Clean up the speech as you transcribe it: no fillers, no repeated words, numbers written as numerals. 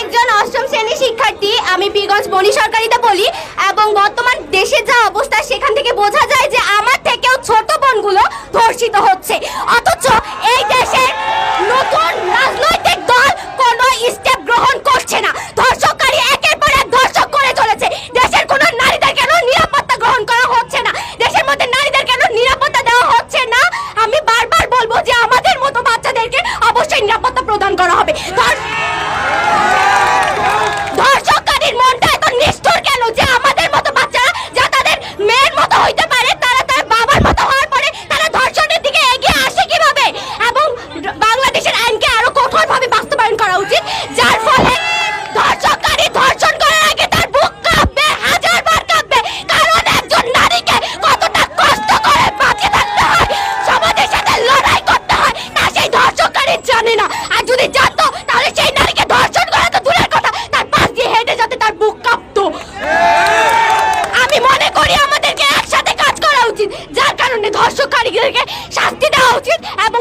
একজন অষ্টম শ্রেণীর শিক্ষার্থী। আমি বীরগঞ্জ বনি সরকারিতে পড়ি এবং বর্তমান দেশে যা অবস্থা সেখান থেকে বোঝা যায় যে আমার থেকেও ছোট বোনগুলো ধর্ষিত হচ্ছে। অথচ এই দেশের নতুন রাজনৈতিক দল কোনো স্টেপ গ্রহণ করছে না। ধর্ষককারী একের পর এক ধর্ষক করে চলেছে। দেশের কোনো নারীদের কেন নিরাপত্তা গ্রহণ করা হচ্ছে না? দেশের মধ্যে নারীদের কেন নিরাপত্তা দেওয়া হচ্ছে না? আমি বারবার বলবো যে আমাদের মতো বাচ্চাদেরকে অবশ্যই নিরাপত্তা প্রদান করা হবে। ধর্ষককারীর মনটা এত নিষ্ঠুর কেন যে আমাদের মতো বাচ্চারা যা তাদের মেয়ের মতো হইতে পারে তারা তার বাবার মতো হওয়ার পরে তারা ধর্ষণের দিকে এগিয়ে আসে কিভাবে? এবং বাংলাদেশের আইনকে আরো কঠোরভাবে বাস্তবায়ন করা উচিত, যার ফলে ধর্ষককারী ধর্ষণ করার আগে তার বুক কাঁপবে, হাজারবার কাঁপবে। কারণ একজন নারীকে কতটা কষ্ট করে বাঁচিয়ে থাকতে হয়, সমাজের সাথে লড়াই করতে হয়, তা সেই ধর্ষককারী জানে না। আর যদি জানতো তাহলে সেই নারীকে ধর্ষণ করা তো দূরের কথা, তার পাশ দিয়ে হেঁটে যাতে তার বুক কাঁপতো। আমি মনে করি আমাদেরকে একসাথে কাজ করা উচিত, যার কারণে ধর্ষককারীদেরকে শাস্তি দেওয়া উচিত এবং